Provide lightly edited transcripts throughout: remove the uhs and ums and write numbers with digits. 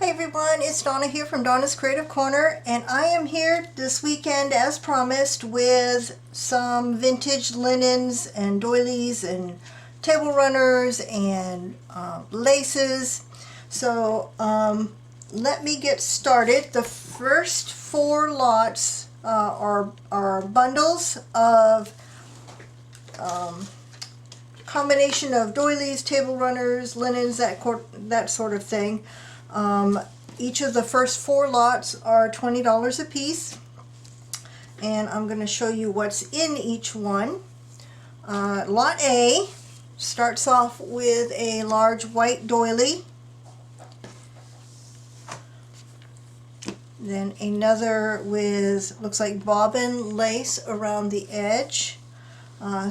Hey everyone, it's Donna here from Donna's Creative Corner, and I am here this weekend as promised with some vintage linens and doilies and table runners and laces. So let me get started. The first four lots are bundles of combination of doilies, table runners, linens, that sort of thing. Each of the first four lots are $20 a piece, and I'm going to show you what's in each one. Lot A starts off with a large white doily, then another with looks like bobbin lace around the edge. I'm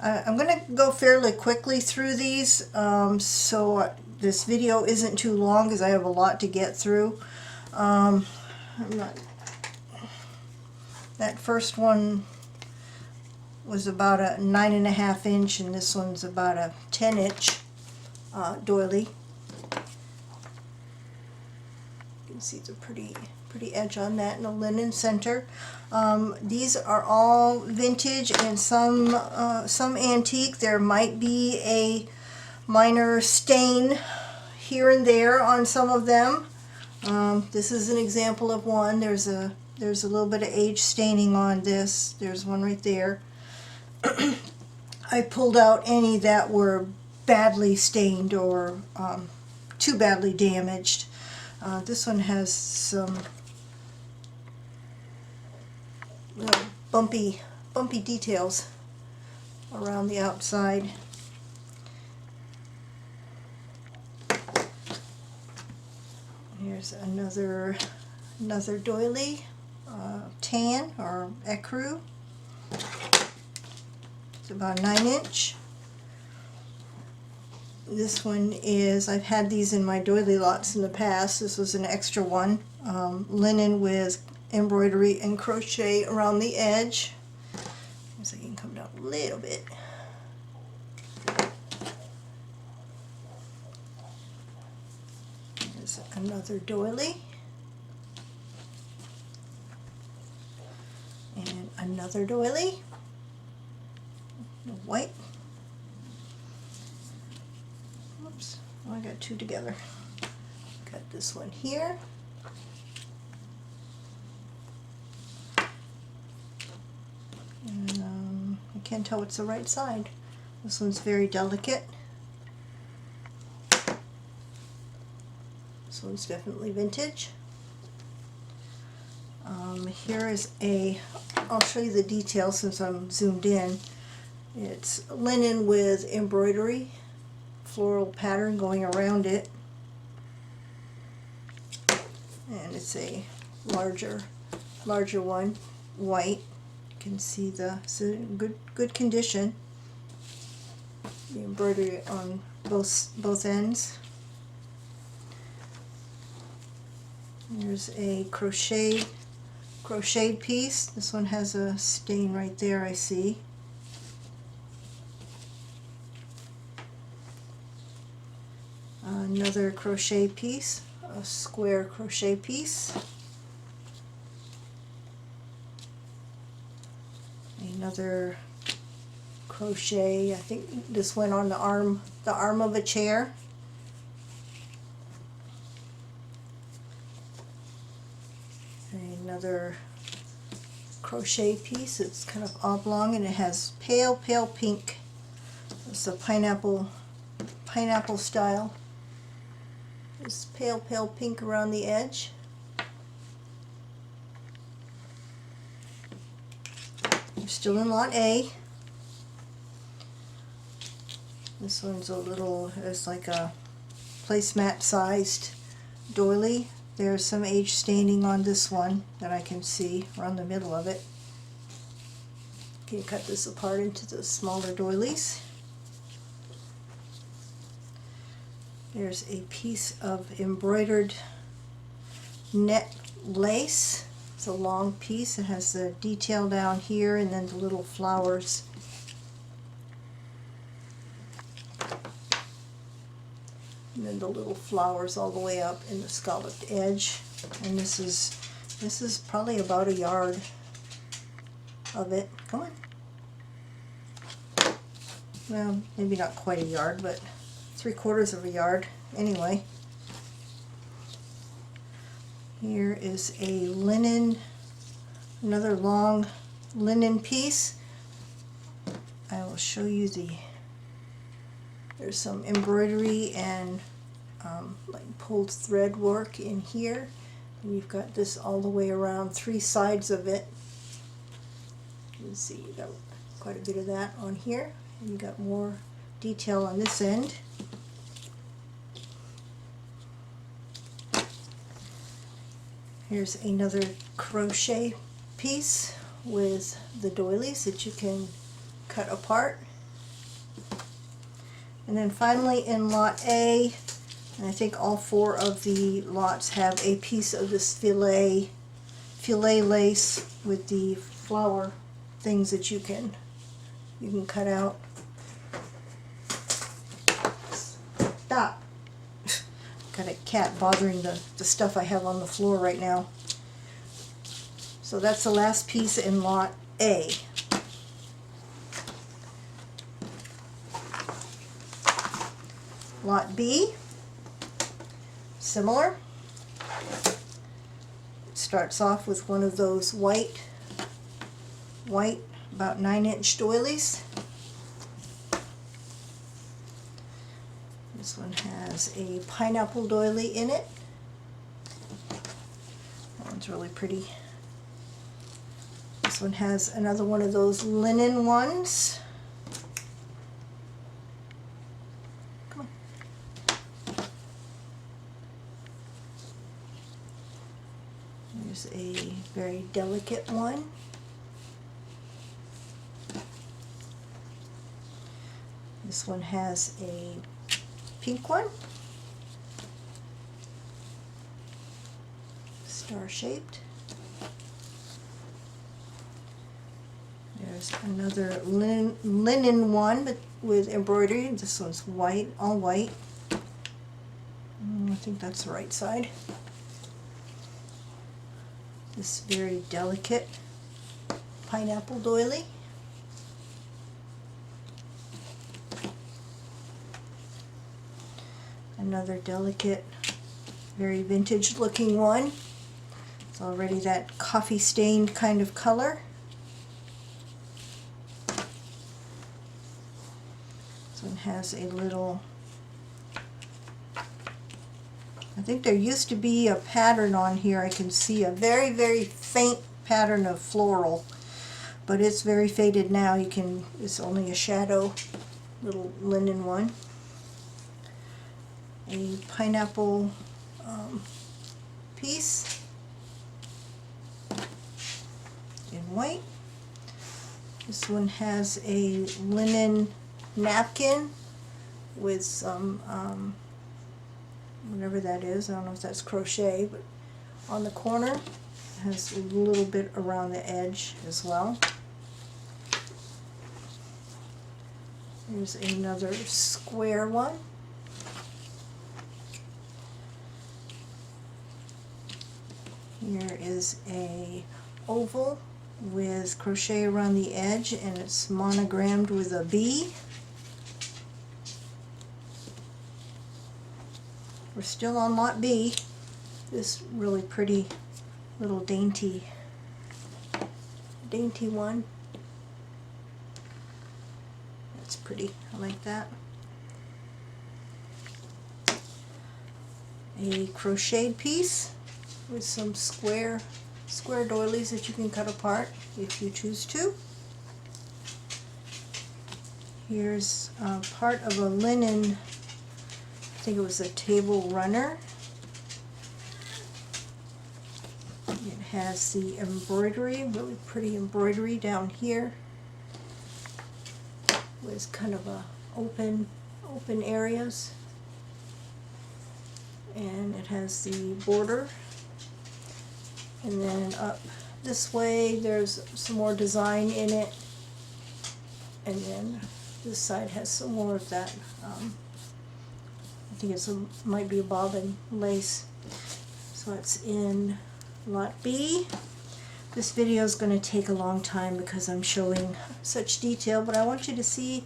going to go fairly quickly through these, so this video isn't too long because I have a lot to get through. That first one was about a 9.5 inch, and this one's about a 10-inch doily. You can see the pretty edge on that in the linen center. These are all vintage and some antique. There might be a minor stain here and there on some of them. This is an example of one. There's a little bit of age staining on this. There's one right there. I pulled out any that were badly stained or too badly damaged. This one has some little bumpy details around the outside. Here's another doily, tan or ecru. It's about a 9-inch. This one is, I've had these in my doily lots in the past. This was an extra one. Linen with embroidery and crochet around the edge. So you can come down a little bit. There's another doily. And another doily. White. Oops, oh, I got two together. Got this one here. And I can't tell what's the right side. This one's very delicate. This one's definitely vintage. Here is I'll show you the details since I'm zoomed in. It's linen with embroidery, floral pattern going around it. And it's a larger one, white. You can see it's in good condition. The embroidery on both ends. Here's a crocheted piece. This one has a stain right there, I see. Another crochet piece, a square crochet piece. Another crochet, I think this went on the arm of a chair. Another crochet piece. It's kind of oblong and it has pale pink. It's a pineapple style. It's pale pink around the edge. We're still in lot A. This one's it's like a placemat sized doily. There's some age staining on this one that I can see around the middle of it. You can cut this apart into the smaller doilies. There's a piece of embroidered net lace. It's a long piece. It has the detail down here and then the little flowers. then the little flowers all the way up in the scalloped edge. And this is probably about a yard of it. Come on. Well, maybe not quite a yard, but 3/4 of a yard. Anyway, here is a linen, another long linen piece. I will show you there's some embroidery and like pulled thread work in here. And you've got this all the way around 3 sides of it. You can see you got quite a bit of that on here. And you got more detail on this end. Here's another crochet piece with the doilies that you can cut apart. And then finally in lot A, and I think all 4 of the lots have a piece of this filet lace with the flower things that you can cut out. Stop! Got a cat bothering the stuff I have on the floor right now. So that's the last piece in lot A. Lot B, similar. It starts off with one of those white about 9-inch doilies. This one has a pineapple doily in it. That one's really pretty. This one has another one of those linen ones. Come on. There's a very delicate one. This one has a pink one, star-shaped. There's another linen one, but with embroidery. This one's white, all white. I think that's the right side. This very delicate pineapple doily. Another delicate, very vintage looking one. It's already that coffee stained kind of color. This one has a little, I think there used to be a pattern on here. I can see a very, very faint pattern of floral, but it's very faded now. It's only a shadow, little linen one. A pineapple piece in white. This one has a linen napkin with some whatever that is. I don't know if that's crochet, but on the corner it has a little bit around the edge as well. Here's another square one. Here is a oval with crochet around the edge, and it's monogrammed with a bee. We're still on lot B. This really pretty little dainty one. That's pretty. I like that. A crocheted piece with some square doilies that you can cut apart if you choose to. Here's part of a linen, I think it was a table runner. It has the embroidery, really pretty embroidery down here with kind of a open areas, and it has the border. And then up this way there's some more design in it, and then this side has some more of that think might be a bobbin lace. So it's in lot B. This video is going to take a long time because I'm showing such detail, but I want you to see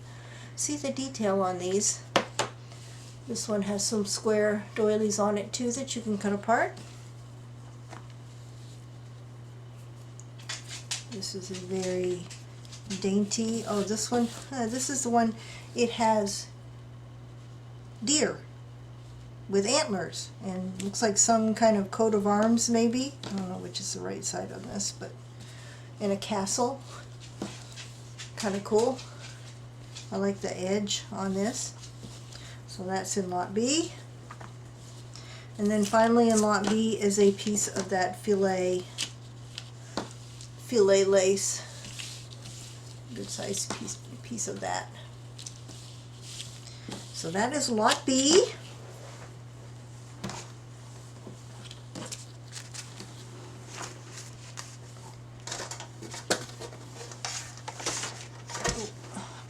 the detail on these. This one has some square doilies on it too that you can cut apart. This is a very dainty, oh, this one, this is the one, it has deer with antlers and looks like some kind of coat of arms maybe. I don't know which is the right side on this, but in a castle. Kind of cool. I like the edge on this. So that's in lot B. And then finally in lot B is a piece of that filet lace. Good size piece of that. So that is lot B.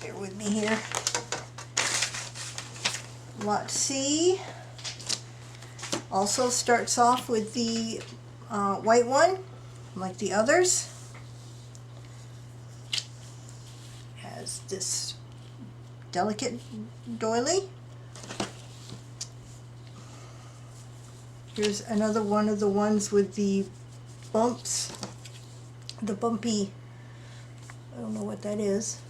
Bear with me here. Lot C also starts off with the white one, like the others. Has this delicate doily. Here's another one of the ones with the bumps, the bumpy, I don't know what that is.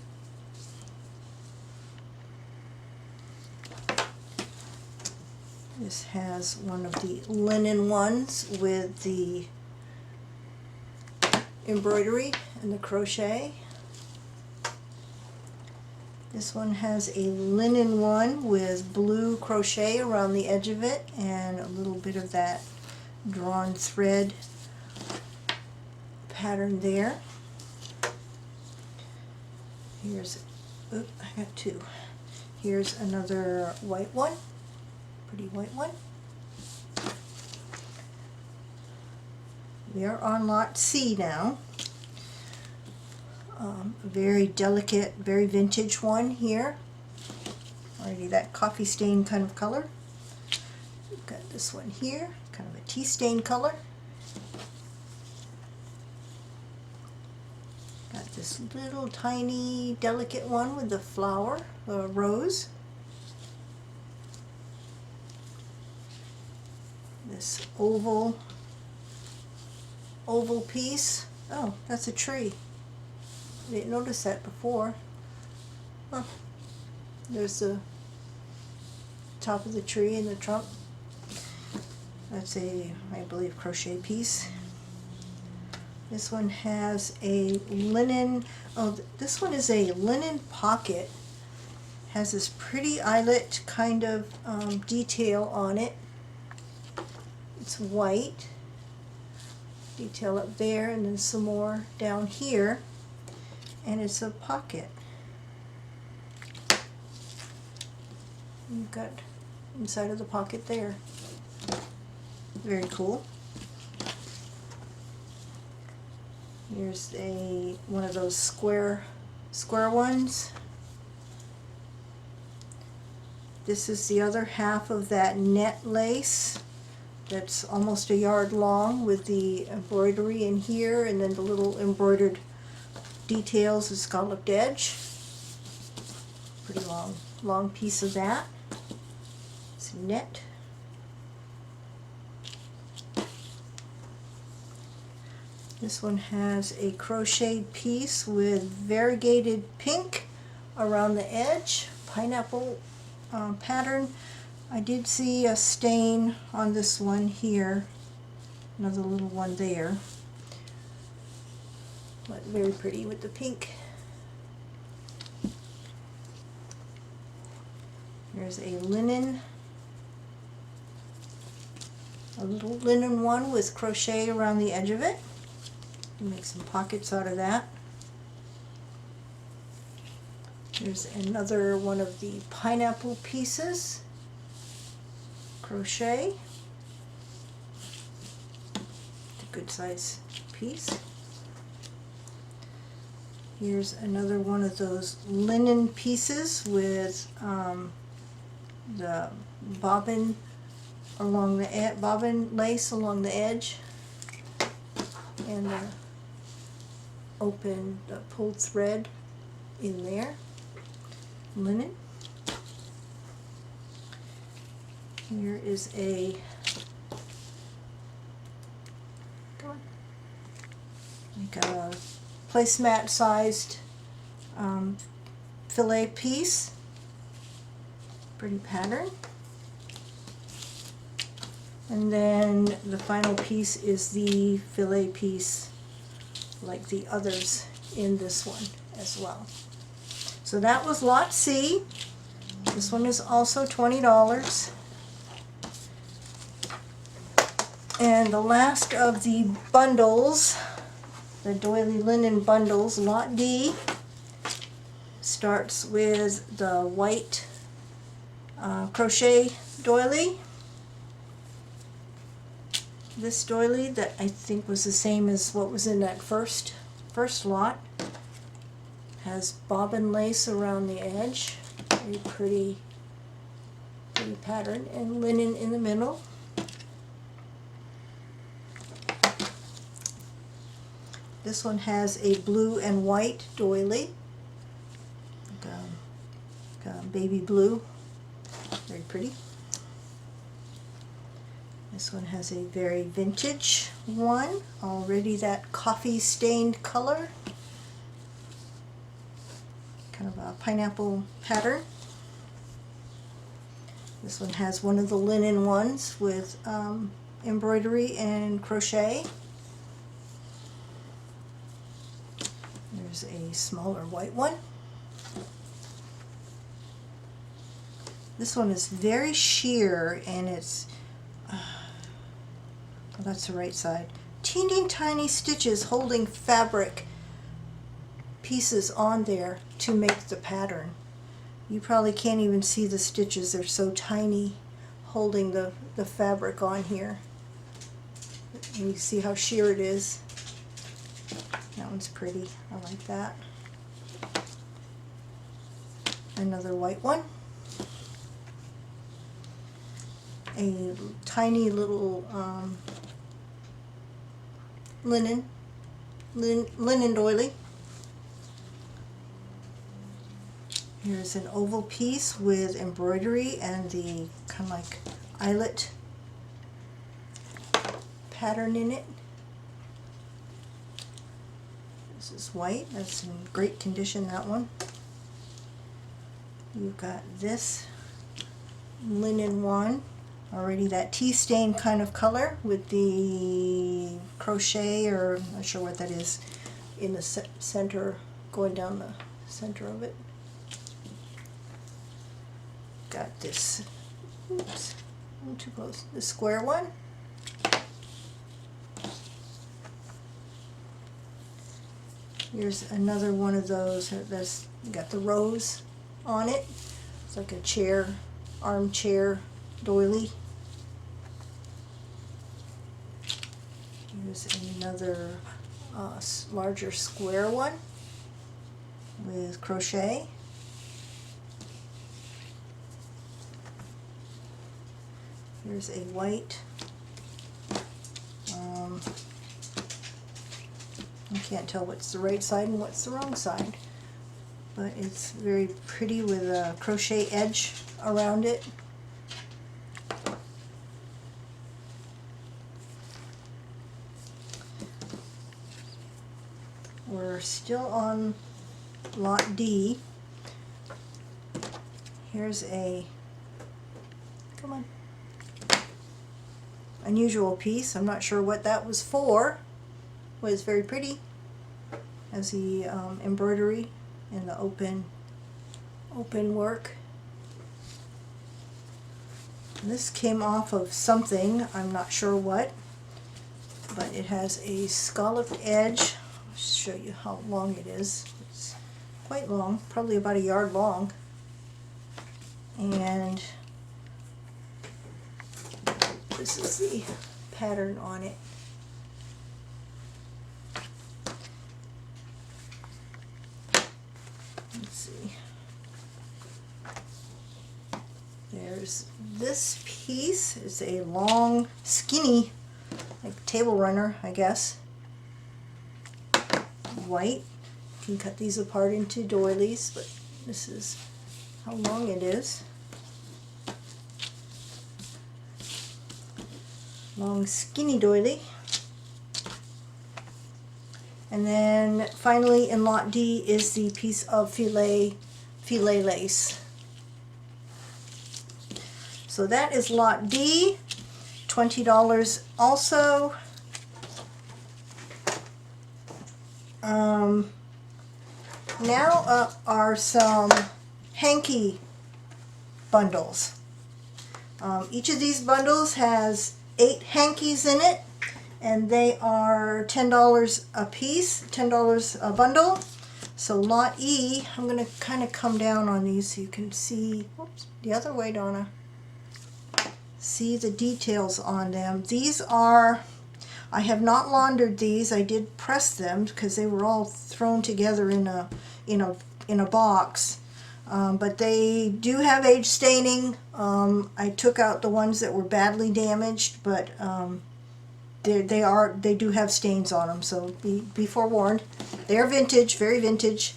This has one of the linen ones with the embroidery and the crochet. This one has a linen one with blue crochet around the edge of it and a little bit of that drawn thread pattern there. Here's, oops, I got two. Here's another white one, pretty white one. We are on lot C now. Very delicate, very vintage one here. Already that coffee stain kind of color. We've got this one here, kind of a tea stain color. Got this little tiny delicate one with the flower, the rose. This oval piece. Oh, that's a tree. I didn't notice that before. Huh. There's the top of the tree and the trunk. That's a, I believe, crochet piece. This one has a linen, oh, this one is a linen pocket. Has this pretty eyelet kind of detail on it. It's white. Detail up there and then some more down here. And it's a pocket. You've got inside of the pocket there. Very cool. Here's one of those square ones. This is the other half of that net lace that's almost a yard long with the embroidery in here and then the little embroidered details, the scalloped edge. Pretty long piece of that. It's net. This one has a crocheted piece with variegated pink around the edge, pineapple pattern. I did see a stain on this one here, another little one there. But very pretty with the pink. There's a little linen one with crochet around the edge of it. Make some pockets out of that. There's another one of the pineapple pieces. Crochet. It's a good size piece. Here's another one of those linen pieces with the bobbin along the bobbin lace along the edge, and the open pulled thread in there, linen. Here is a like a placemat sized fillet piece, pretty pattern. And then the final piece is the fillet piece like the others in this one as well. So that was lot C. This one is also $20. And the last of the bundles, the Doily linen bundles, lot D, starts with the white crochet doily. This doily that I think was the same as what was in that first lot has bobbin lace around the edge, very pretty pattern, and linen in the middle. This one has a blue and white doily, like a baby blue, very pretty. This one has a very vintage one, already that coffee stained color, kind of a pineapple pattern. This one has one of the linen ones with embroidery and crochet. There's a smaller white one. This one is very sheer, and it's well, that's the right side. Teeny tiny stitches holding fabric pieces on there to make the pattern. You probably can't even see the stitches, they're so tiny, holding the fabric on here. And you see how sheer it is. That one's pretty, I like that. Another white one. A tiny little linen doily. Here's an oval piece with embroidery and the kind of like eyelet pattern in it. This is white. That's in great condition, that one. You've got this linen one, already that tea stain kind of color with the crochet, or I'm not sure what that is, in the center, going down the center of it. Got this, oops, I'm too close, the square one. Here's another one of those that's got the rose on it. It's like a chair, armchair doily. Here's another larger square one with crochet. Here's a white, I can't tell what's the right side and what's the wrong side, but it's very pretty with a crochet edge around it. We're still on lot D. Here's a, come on, unusual piece. I'm not sure what that was for. But it's very pretty. Has the embroidery and the open work. And this came off of something, I'm not sure what, but it has a scalloped edge. I'll show you how long it is. It's quite long, probably about a yard long. And this is the pattern on it. Let's see. There's this piece is a long, skinny, like table runner, I guess. White. You can cut these apart into doilies, but this is how long it is. Long, skinny doily. And then finally in lot D is the piece of filet lace. So that is lot D, $20 also. Now up are some Hankie bundles. Each of these bundles has 8 hankies in it, and they are $10 a piece, $10 a bundle. So lot E, I'm going to kind of come down on these so you can see, whoops, the other way, Donna. See the details on them. These are, I have not laundered these. I did press them because they were all thrown together in a box. But they do have age staining. I took out the ones that were badly damaged, but they do have stains on them, so be forewarned. They are vintage, very vintage.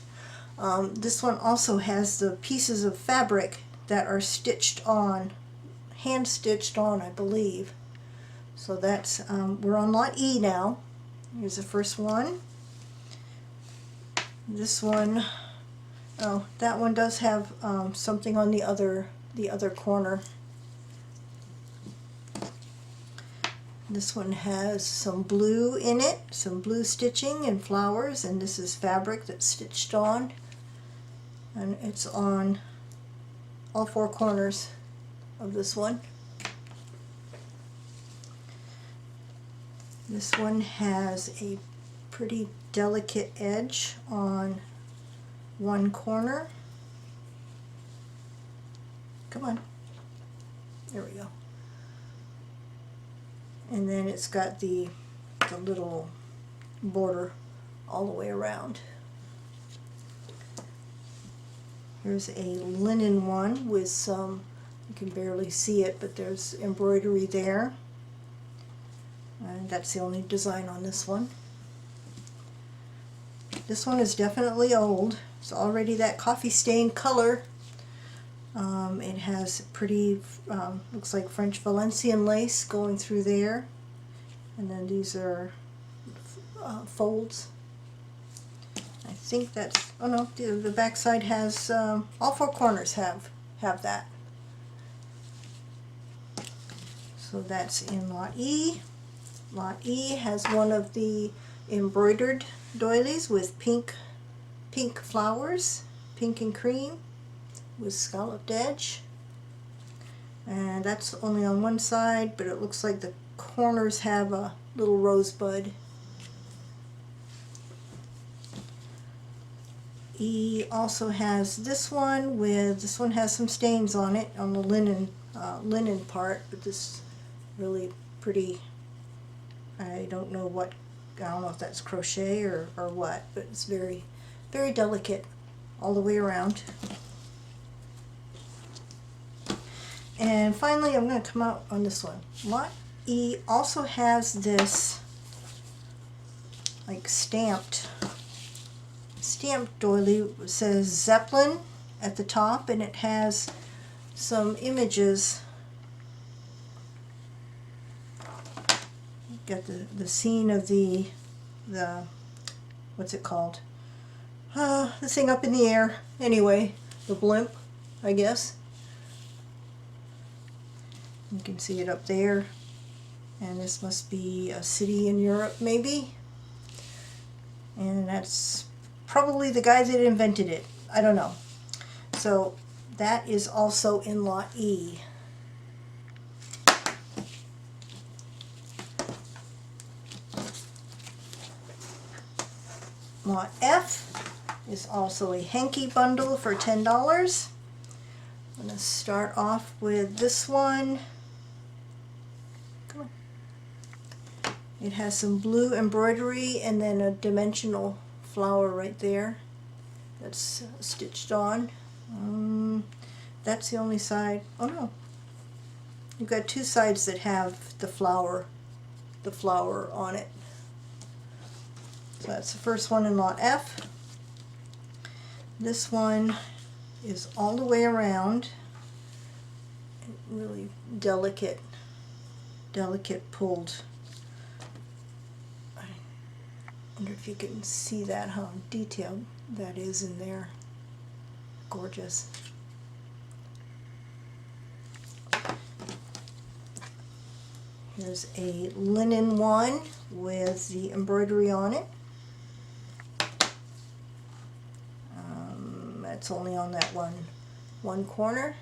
This one also has the pieces of fabric that are stitched on, hand stitched on, I believe. So that's we're on lot E now. Here's the first one. This one, oh, that one does have something on the other corner. This one has some blue in it, some blue stitching and flowers, and this is fabric that's stitched on, and it's on all 4 corners of this one. This one has a pretty delicate edge on one corner. Come on. There we go. And then it's got the little border all the way around. Here's a linen one with some, you can barely see it, but there's embroidery there. And that's the only design on this one. This one is definitely old. It's already that coffee stained color. It has pretty, looks like French Valencian lace going through there. And then these are folds. I think that's, oh no, the back side has, all 4 corners have that. So that's in lot E. Lot E has one of the embroidered doilies with pink flowers, pink and cream, with scalloped edge. And that's only on one side, but it looks like the corners have a little rosebud. E also has this one this one has some stains on it, on the linen part, but this really pretty, I don't know if that's crochet or what, but it's very, very delicate all the way around. And finally, I'm going to come out on this one. Lot E also has this like stamped doily. It says Zeppelin at the top, and it has some images. Got the scene of the what's it called? The thing up in the air. Anyway, the blimp, I guess. You can see it up there. And this must be a city in Europe, maybe. And that's probably the guy that invented it. I don't know. So that is also in lot E. Lot F is also a hanky bundle for $10. I'm going to start off with this one. Come on. It has some blue embroidery and then a dimensional flower right there that's stitched on. That's the only side. Oh no, You've got two sides that have the flower on it. So that's the first one in lot F. This one is all the way around. Really delicate pulled. I wonder if you can see that, how detailed that is in there. Gorgeous. Here's a linen one with the embroidery on it. That's only on that one corner.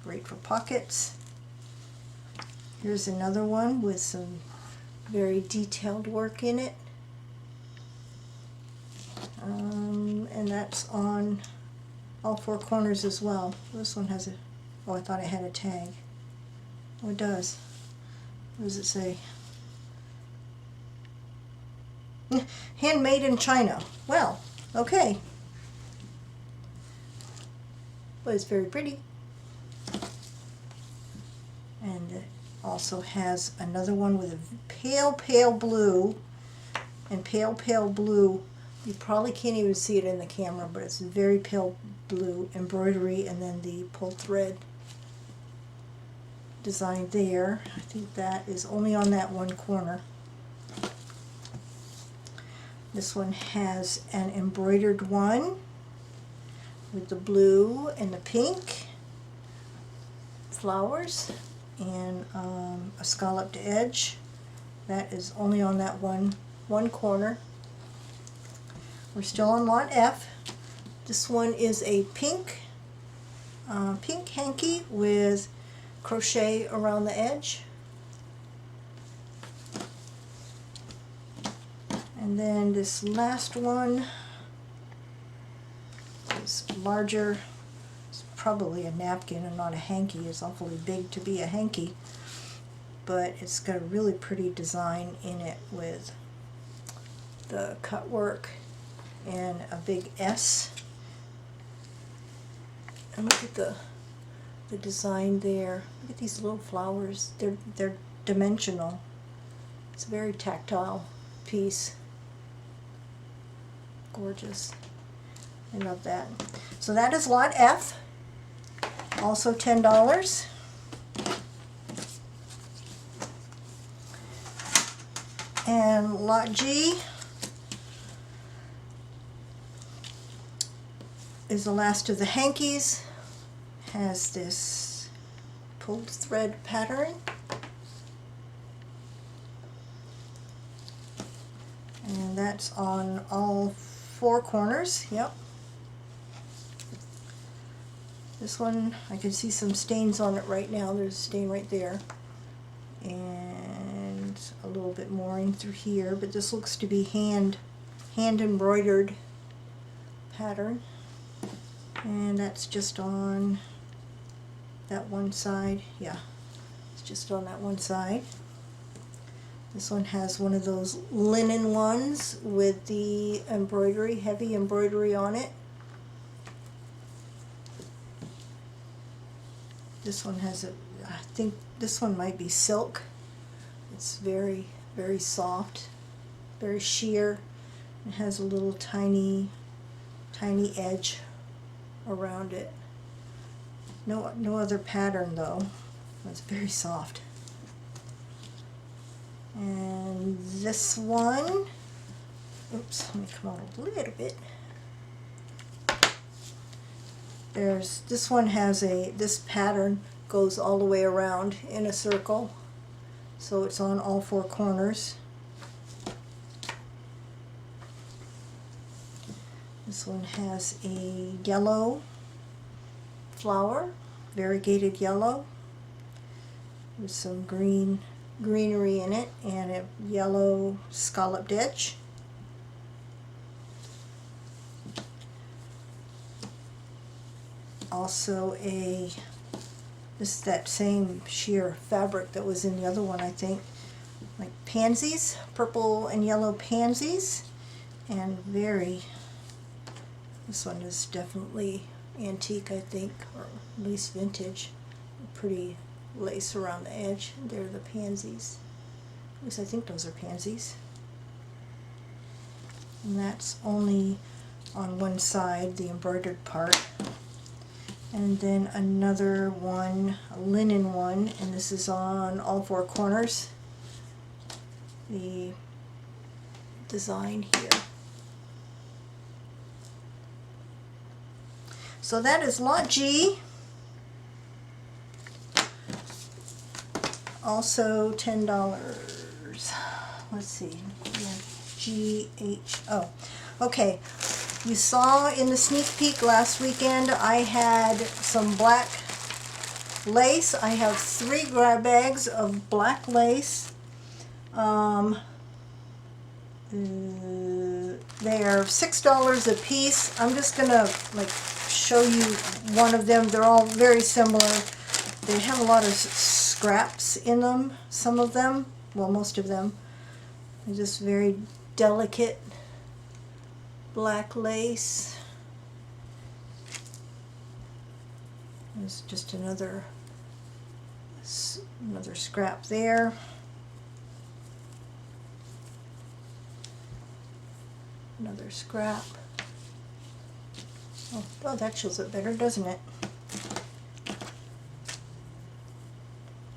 Great for pockets. Here's another one with some very detailed work in it. And that's on all four corners as well. This one has a, oh, I thought it had a tag. Oh, it does. What does it say? Handmade in China. Well, okay. But it's very pretty. And it also has another one with a pale blue. And pale blue, you probably can't even see it in the camera, but it's very pale blue embroidery, and then the pulled thread design there. I think that is only on that one corner. This one has an embroidered one with the blue and the pink flowers and a scalloped edge. That is only on that one corner. We're still on lot F. This one is a pink hanky with crochet around the edge. And then this last one is larger. It's probably a napkin and not a hanky. It's awfully big to be a hanky, but it's got a really pretty design in it with the cut work and a big S. And look at the design there. Look at these little flowers. They're dimensional. It's a very tactile piece. Gorgeous. I love that. So that is lot F. Also $10. And lot G is the last of the hankies. Has this pulled thread pattern. And that's on all four corners. Yep. This one, I can see some stains on it right now. There's a stain right there. And a little bit more in through here, but this looks to be hand embroidered pattern. And that's just on that one side. Yeah, it's just on that one side. This one has one of those linen ones with the embroidery, heavy embroidery on it. This one has I think this one might be silk. It's very, very soft, very sheer. It has a little tiny edge around it. No other pattern though. It's very soft. And this one, oops, let me come out a little bit. This one has this pattern goes all the way around in a circle, so it's on all four corners. This one has a yellow flower, variegated yellow, with some greenery in it, and a yellow scalloped edge. Also this is that same sheer fabric that was in the other one, I think, like pansies, purple and yellow pansies, and this one is definitely antique, I think, or at least vintage. Pretty lace around the edge. They're the pansies. At least I think those are pansies. And that's only on one side, the embroidered part. And then another one, a linen one, and this is on all four corners. The design here. So that is lot G. Also $10. Let's see. Yeah, GH. Oh, okay. You saw in the sneak peek last weekend I had some black lace. I have 3 grab bags of black lace. They are $6 a piece. I'm just gonna like show you one of them. They're all very similar. They have a lot of scraps in them. Some of them, well, most of them. They're just very delicate black lace. There's just another scrap there. Another scrap. Oh, that shows it better, doesn't it?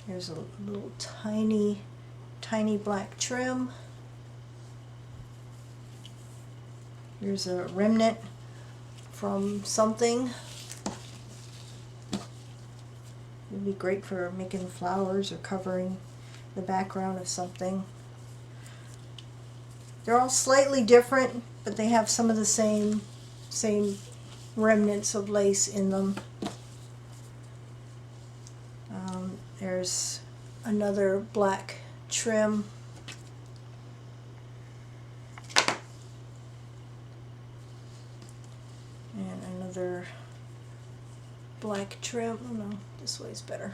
Here's a little tiny black trim. Here's a remnant from something. It'd be great for making flowers or covering the background of something. They're all slightly different, but they have some of the same remnants of lace in them. There's another black trim. And another black trim. Oh no, this way's better.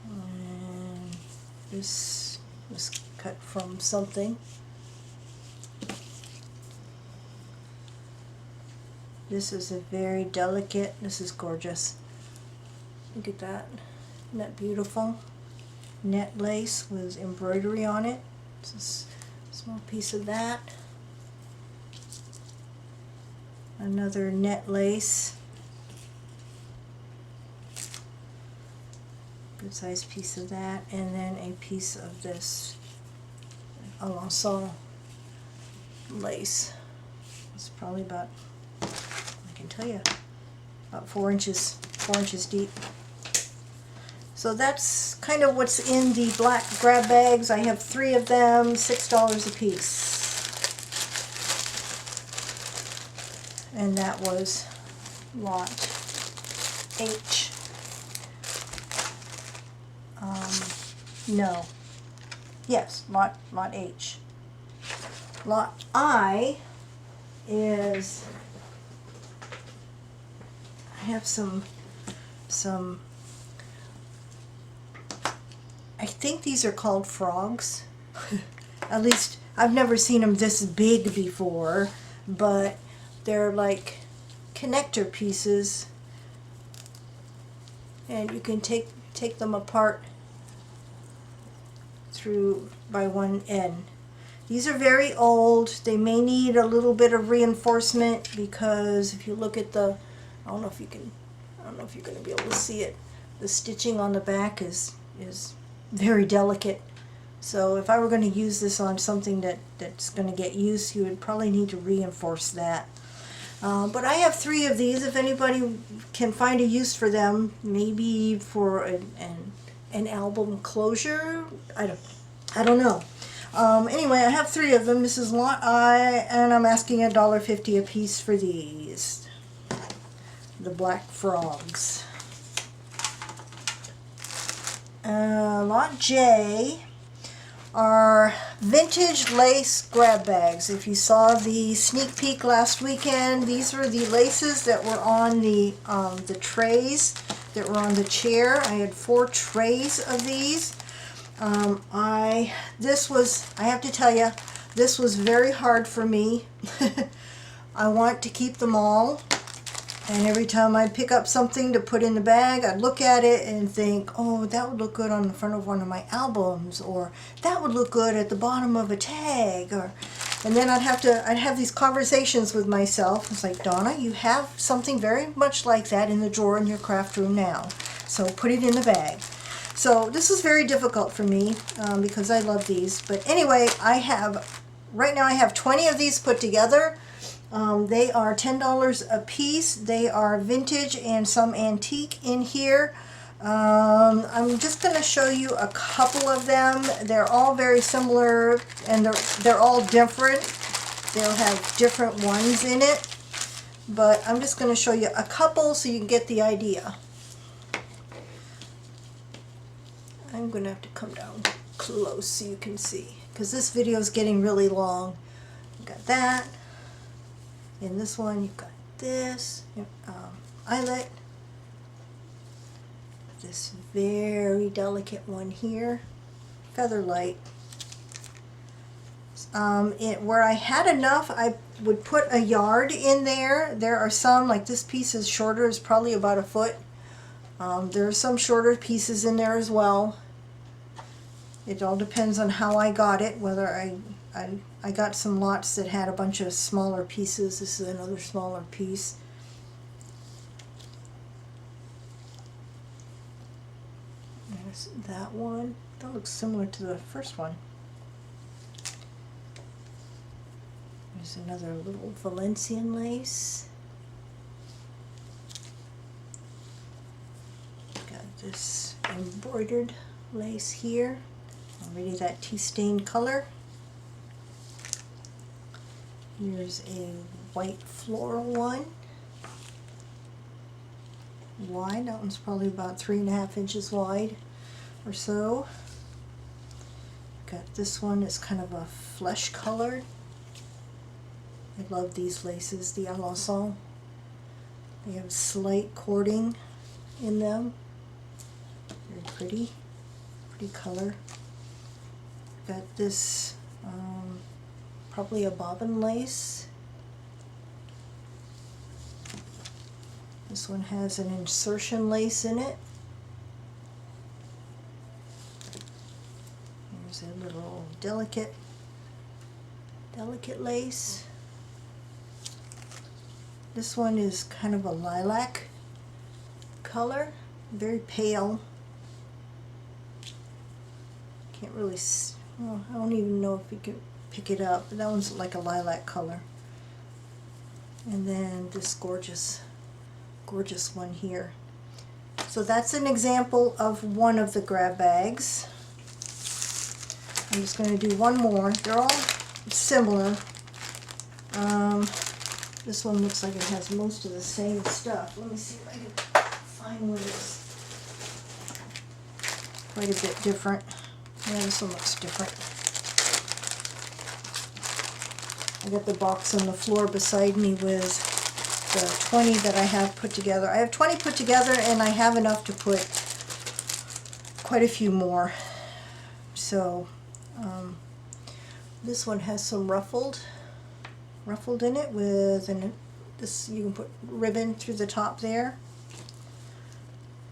And this was cut from something. This is a very delicate, this is gorgeous. Look at that. Isn't that beautiful? Net lace with embroidery on it. This a small piece of that. Another net lace. Good sized piece of that. And then a piece of this Alençon lace. It's probably about, I can tell you, about 4 inches deep. So that's kind of what's in the black grab bags. I have 3 of them, $6 a piece. And that was lot H. No. Yes, lot H. Lot I is, I have some I think these are called frogs. At least I've never seen them this big before, but they're like connector pieces, and you can take them apart through by one end. These are very old. They may need a little bit of reinforcement because if you look at the, I don't know if you're going to be able to see it. The stitching on the back is very delicate. So if I were going to use this on something that's going to get use, you would probably need to reinforce that. But I have 3 of these. If anybody can find a use for them, maybe for an album closure, I don't know. Anyway, I have 3 of them. This is lot I, and I'm asking $1.50 a piece for these. The black frogs. Lot J are vintage lace grab bags. If you saw the sneak peek last weekend, these were the laces that were on the trays that were on the chair. I had 4 trays of these. I have to tell you, this was very hard for me. I want to keep them all. And every time I'd pick up something to put in the bag, I'd look at it and think, oh, that would look good on the front of one of my albums, or that would look good at the bottom of a tag, and then I'd have these conversations with myself. It's like, Donna, you have something very much like that in the drawer in your craft room now, so put it in the bag. So this is very difficult for me because I love these. But anyway, right now I have 20 of these put together. They are $10 a piece. They are vintage and some antique in here. I'm just going to show you a couple of them. They're all very similar, and they're all different. They'll have different ones in it, but I'm just going to show you a couple so you can get the idea. I'm going to have to come down close so you can see, because this video is getting really long. You got that. In this one, you've got this eyelet. This very delicate one here, feather light. Where I had enough, I would put a yard in there. There are some, like this piece is shorter, it's probably about a foot. There are some shorter pieces in there as well. It all depends on how I got it, whether I got some lots that had a bunch of smaller pieces. This is another smaller piece. There's that one. That looks similar to the first one. There's another little Valencian lace. Got this embroidered lace here. Already that tea-stained color. Here's a white floral one. Wide. That one's probably about 3.5 inches wide or so. Got this one. It's kind of a flesh colored. I love these laces, the Alençon. They have slight cording in them. Very pretty. Pretty color. Got this probably a bobbin lace. This one has an insertion lace in it. Here's a little delicate lace. This one is kind of a lilac color, very pale. Can't really, well, I don't even know if you can pick it up, but that one's like a lilac color. And then this gorgeous one here. So that's an example of one of the grab bags. I'm just going to do one more. They're all similar. This one looks like it has most of the same stuff. Let me see if I can find one that's quite a bit different. Yeah, this one looks different. I got the box on the floor beside me with the 20 that I have put together. I have 20 put together, and I have enough to put quite a few more. So this one has some ruffled in it with this. You can put ribbon through the top there.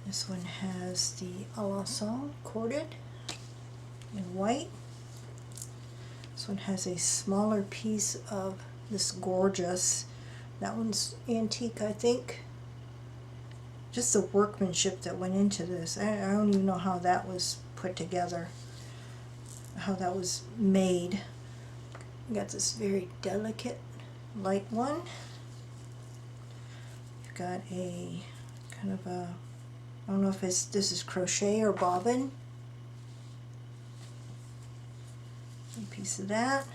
This one has the Alençon corded in white. This one has a smaller piece of this gorgeous, that one's antique, I think. Just the workmanship that went into this. I don't even know how that was put together, how that was made. We got this very delicate light one. You've got a kind of a, I don't know if this is crochet or bobbin. A piece of that.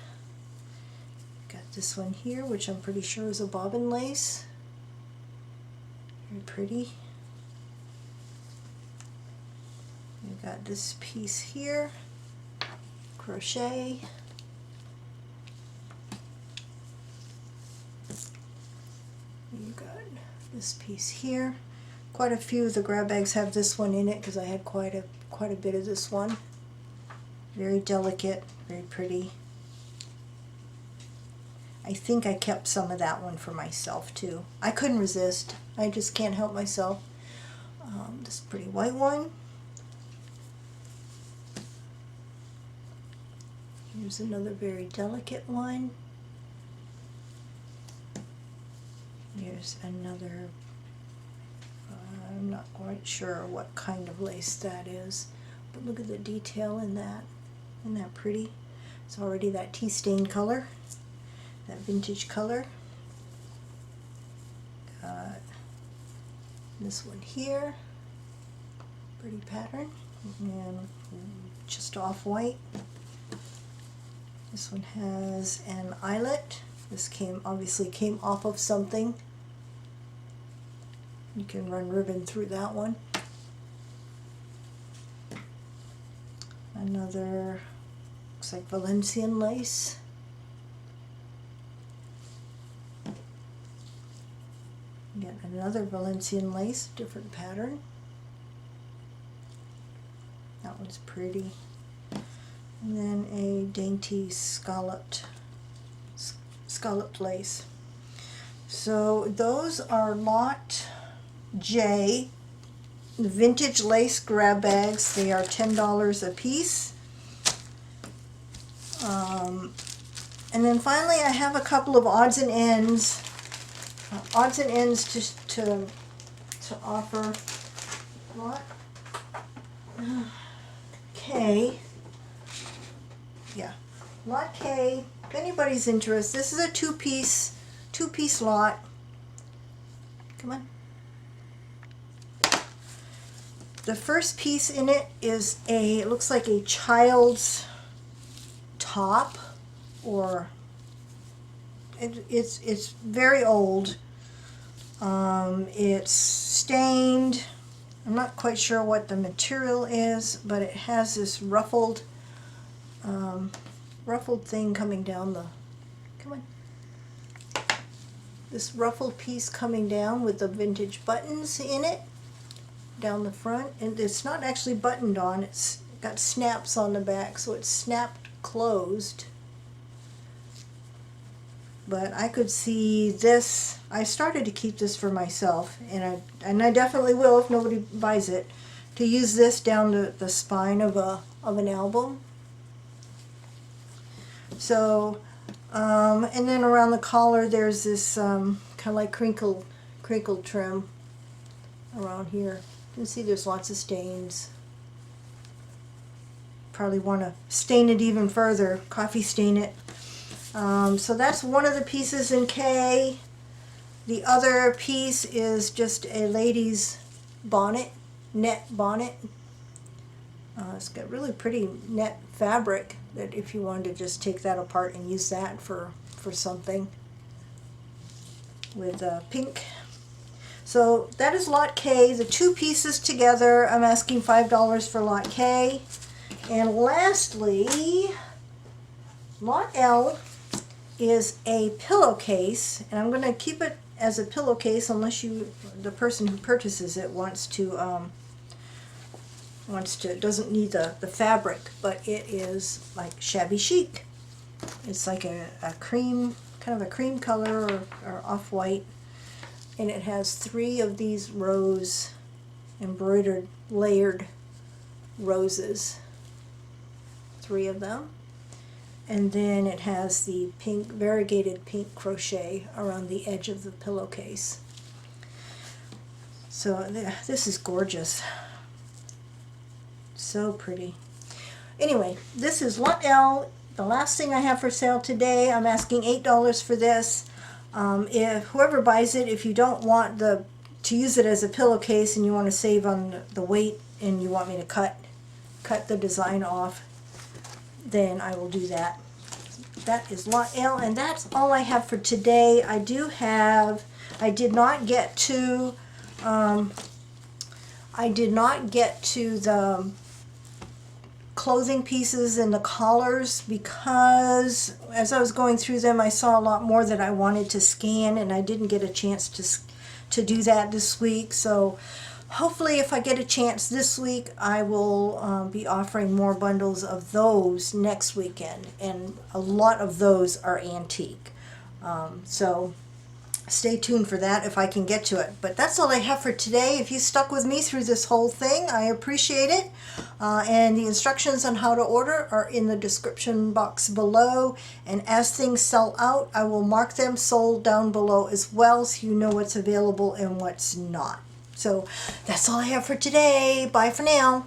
Got this one here, which I'm pretty sure is a bobbin lace. Very pretty. You've got this piece here, crochet. You got this piece here. Quite a few of the grab bags have this one in it because I had quite a bit of this one. Very delicate, very pretty. I think I kept some of that one for myself too. I couldn't resist. I just can't help myself. This pretty white one. Here's another very delicate one. Here's another, I'm not quite sure what kind of lace that is, but look at the detail in that. Isn't that pretty? It's already that tea stain color, that vintage color. Got this one here, pretty pattern, and just off-white. This one has an eyelet. This obviously came off of something. You can run ribbon through that one. Another, looks like Valencian lace. Get another Valencian lace, different pattern. That one's pretty. And then a dainty scalloped lace. So those are Lot J vintage lace grab bags. They are $10 a piece. And then finally I have a couple of odds and ends to offer. Lot K. Yeah, Lot K. If anybody's interested, this is a two-piece lot. Come on. The first piece in it is it looks like a child's top, or it's very old. It's stained. I'm not quite sure what the material is, but it has this ruffled thing coming down the, come on, this ruffled piece coming down with the vintage buttons in it down the front, and it's not actually buttoned on, it's got snaps on the back, so it's snapped closed. But I could see this, I started to keep this for myself, and I definitely will if nobody buys it, to use this down the spine of an album. So, and then around the collar there's this kind of like crinkled trim around here. You can see there's lots of stains. Probably want to stain it even further, coffee stain it. So that's one of the pieces in K. The other piece is just a lady's bonnet, net bonnet. It's got really pretty net fabric that if you wanted to just take that apart and use that for something with pink. So that is Lot K. The two pieces together, I'm asking $5 for Lot K. And lastly, Lot L is a pillowcase, and I'm going to keep it as a pillowcase unless the person who purchases it doesn't need the fabric, but it is like shabby chic. It's like a cream, kind of a cream color or off-white, and it has 3 of these rose embroidered layered roses, 3 of them, and then it has the pink, variegated pink crochet around the edge of the pillowcase. So this is gorgeous. So pretty. Anyway, this is Lot L, the last thing I have for sale today. I'm asking $8 for this. If whoever buys it, if you don't want to use it as a pillowcase and you want to save on the weight and you want me to cut the design off, then I will do that. That is Lot L, and that's all I have for today. I did not get to the clothing pieces and the collars because as I was going through them I saw a lot more that I wanted to scan, and I didn't get a chance to do that this week. So hopefully if I get a chance this week I will be offering more bundles of those next weekend, and a lot of those are antique. So stay tuned for that if I can get to it. But that's all I have for today. If you stuck with me through this whole thing, I appreciate it. And the instructions on how to order are in the description box below. And as things sell out, I will mark them sold down below as well, so you know what's available and what's not. So that's all I have for today. Bye for now.